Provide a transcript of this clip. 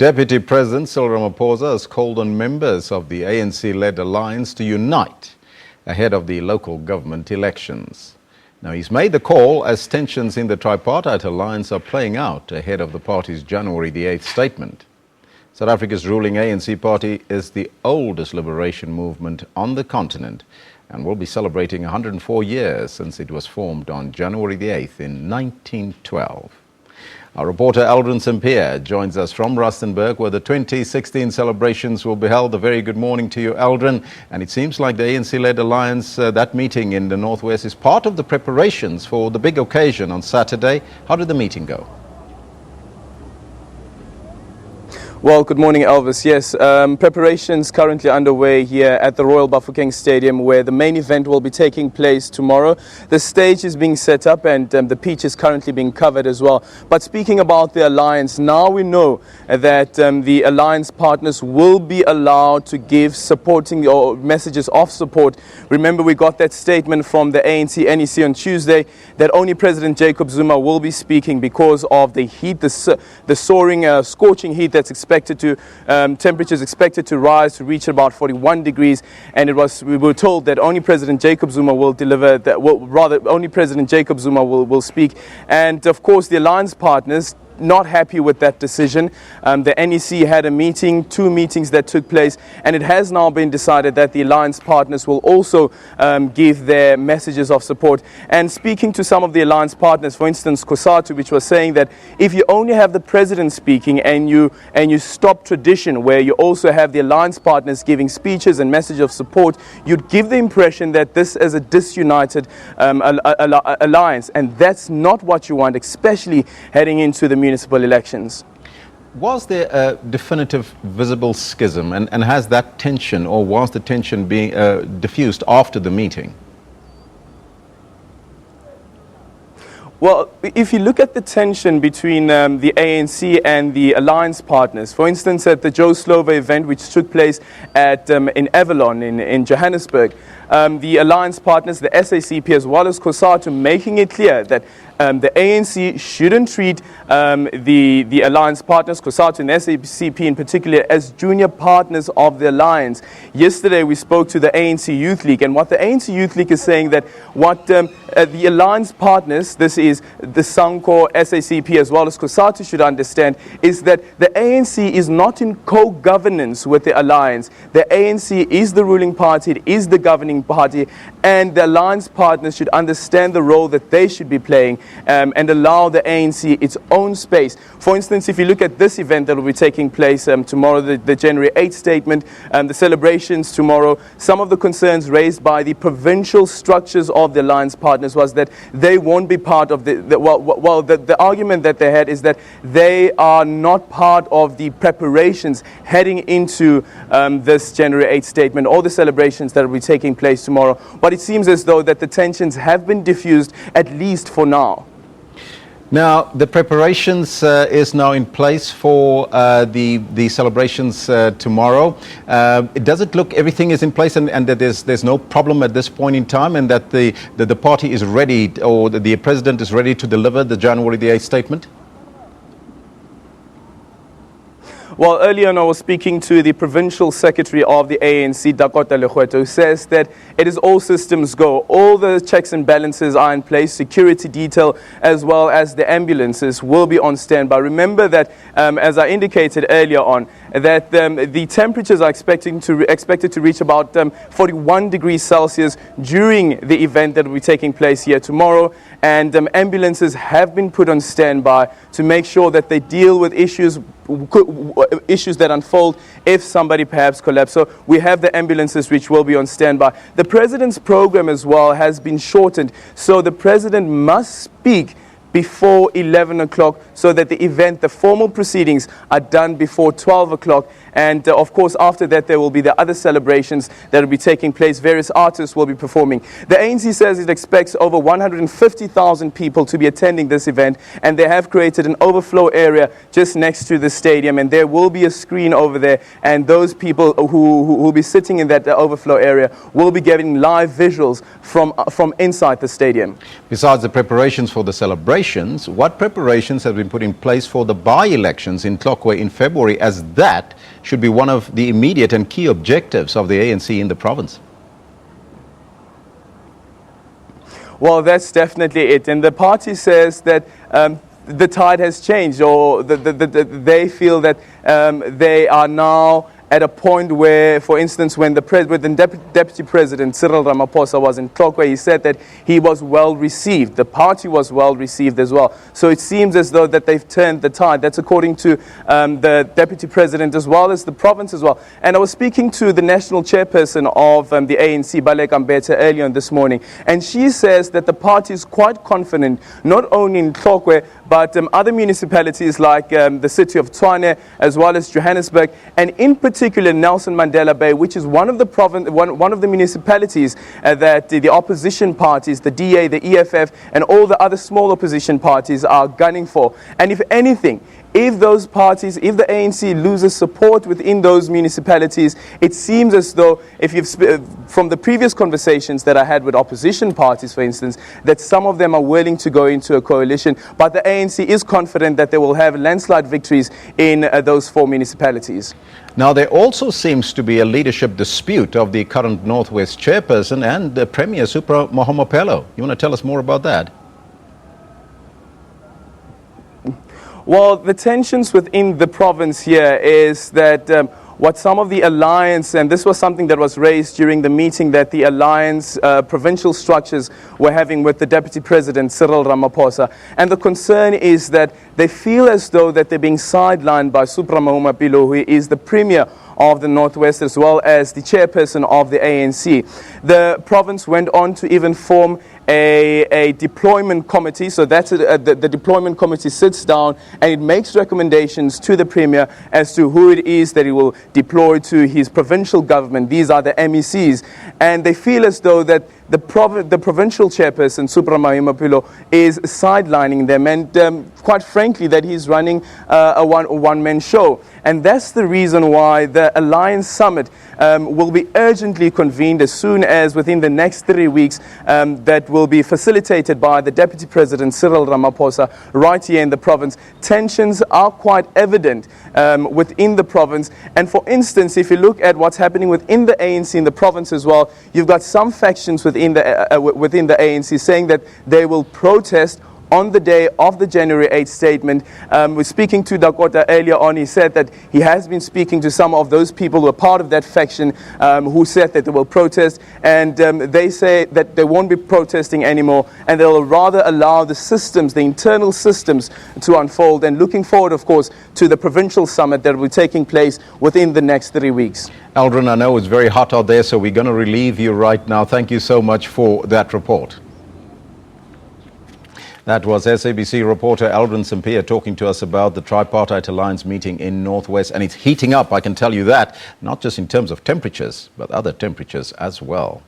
Deputy President Cyril Ramaphosa has called on members of the ANC-led alliance to unite ahead of the local government elections. Now, he's made the call as tensions in the tripartite alliance are playing out ahead of the party's January the 8th statement. South Africa's ruling ANC party is the oldest liberation movement on the continent and will be celebrating 104 years since it was formed on January the 8th in 1912. Our reporter Aldrin Simpear joins us from Rustenburg, where the 2016 celebrations will be held. A very good morning to you, Aldrin. And it seems like the ANC-led alliance, that meeting in the Northwest, is part of the preparations for the big occasion on Saturday. How did the meeting go? Well, good morning, Elvis. Yes, preparations currently underway here at the Royal Bafokeng Stadium, where the main event will be taking place tomorrow. The stage is being set up and the pitch is currently being covered as well. But speaking about the alliance, now we know that the alliance partners will be allowed to give supporting or messages of support. Remember, we got that statement from the ANC NEC on Tuesday that only President Jacob Zuma will be speaking because of the heat, the soaring, scorching heat that's expected to temperatures expected to rise to reach about 41 degrees, and we were told that only President Jacob Zuma will deliver that. Well, rather, only President Jacob Zuma will speak, and of course the alliance partners not happy with that decision. The NEC had a meeting, two meetings that took place, and it has now been decided that the alliance partners will also give their messages of support. And speaking to some of the alliance partners, for instance, COSATU, which was saying that if you only have the president speaking and you stop tradition where you also have the alliance partners giving speeches and message of support, you'd give the impression that this is a disunited alliance, and that's not what you want, especially heading into the municipal elections. Was there a definitive visible schism, and has that tension, or was the tension being diffused after the meeting? Well, if you look at the tension between the ANC and the alliance partners, for instance, at the Joe Slovo event, which took place at in Avalon in Johannesburg, the alliance partners, the SABC as well as COSATU, making it clear that the ANC shouldn't treat the alliance partners, COSATU and SABC in particular, as junior partners of the alliance. Yesterday we spoke to the ANC Youth League, and what the ANC Youth League is saying that what the alliance partners, this is the SANCO, SABC as well as COSATU, should understand is that the ANC is not in co-governance with the alliance. The ANC is the ruling party, it is the governing party, and the alliance partners should understand the role that they should be playing and allow the ANC its own space. For instance, if you look at this event that will be taking place tomorrow, the January 8th statement, the celebrations tomorrow, some of the concerns raised by the provincial structures of the alliance partners was that they won't be part of the argument that they had is that they are not part of the preparations heading into this January 8th statement or the celebrations that will be taking place tomorrow. But it seems as though that the tensions have been diffused, at least for now. Now, the preparations is now in place for the celebrations tomorrow. Does it look everything is in place and that there's no problem at this point in time, and that the party is ready, or the president is ready to deliver the January the 8th statement? Well, earlier on I was speaking to the provincial secretary of the ANC, Dakota Legweto, who says that it is all systems go. All the checks and balances are in place. Security detail as well as the ambulances will be on standby. Remember that, as I indicated earlier on, that the temperatures are expected to reach about 41 degrees Celsius during the event that will be taking place here tomorrow, and ambulances have been put on standby to make sure that they deal with issues that unfold if somebody perhaps collapses. So we have the ambulances which will be on standby. The president's program as well has been shortened, so the president must speak before 11 o'clock so that the formal proceedings are done before 12 o'clock. And of course, after that, there will be the other celebrations that will be taking place. Various artists will be performing. The ANC says it expects over 150,000 people to be attending this event, and they have created an overflow area just next to the stadium, and there will be a screen over there, and those people who will be sitting in that overflow area will be getting live visuals from inside the stadium. Besides the preparations for the celebrations, what preparations have been put in place for the by-elections in Tlokwe in February, as that should be one of the immediate and key objectives of the ANC in the province? Well, that's definitely it. And the party says that the tide has changed, or they feel that they are now at a point where, for instance, when the Deputy President Cyril Ramaphosa was in Tlokwe, he said that he was well received. The party was well received as well. So it seems as though that they've turned the tide. That's according to the Deputy President as well as the province as well. And I was speaking to the national chairperson of the ANC, Baleka Mbete, earlier on this morning, and she says that the party is quite confident, not only in Tlokwe, but other municipalities like the city of Tshwane, as well as Johannesburg, and in particular Nelson Mandela Bay, which is one of the municipalities that the opposition parties, the DA, the EFF, and all the other small opposition parties are gunning for. And if anything, if those parties, if the ANC loses support within those municipalities, it seems as though, if you've from the previous conversations that I had with opposition parties, for instance, that some of them are willing to go into a coalition, but the ANC is confident that they will have landslide victories in those 4 municipalities. Now, there also seems to be a leadership dispute of the current Northwest chairperson and the Premier Supra Mahomapelo. You want to tell us more about that? Well, the tensions within the province here is that what some of the alliance, and this was something that was raised during the meeting that the alliance provincial structures were having with the Deputy President Cyril Ramaphosa. And the concern is that they feel as though that they're being sidelined by Supra Mahomapelo, who is the Premier of the Northwest as well as the chairperson of the ANC. The province went on to even form a deployment committee. So that's the deployment committee sits down and it makes recommendations to the Premier as to who it is that he will deploy to his provincial government. These are the MECs. And they feel as though that the provincial chairperson, Supra Mahomapelo, is sidelining them, and quite frankly that he's running a one-man show. And that's the reason why the Alliance Summit will be urgently convened as soon as within the next 3 weeks, that will be facilitated by the Deputy President Cyril Ramaphosa right here in the province. Tensions are quite evident within the province, and for instance, if you look at what's happening within the ANC in the province as well, you've got some factions within the ANC saying that they will protest on the day of the January 8th statement. We're speaking to Dakota earlier on. He said that he has been speaking to some of those people who are part of that faction who said that they will protest, and they say that they won't be protesting anymore and they'll rather allow the systems, the internal systems, to unfold, and looking forward, of course, to the provincial summit that will be taking place within the next 3 weeks. Aldrin, I know it's very hot out there, so we're going to relieve you right now. Thank you so much for that report. That was SABC reporter Aldrin Simpear talking to us about the Tripartite Alliance meeting in Northwest. And it's heating up, I can tell you that, not just in terms of temperatures, but other temperatures as well.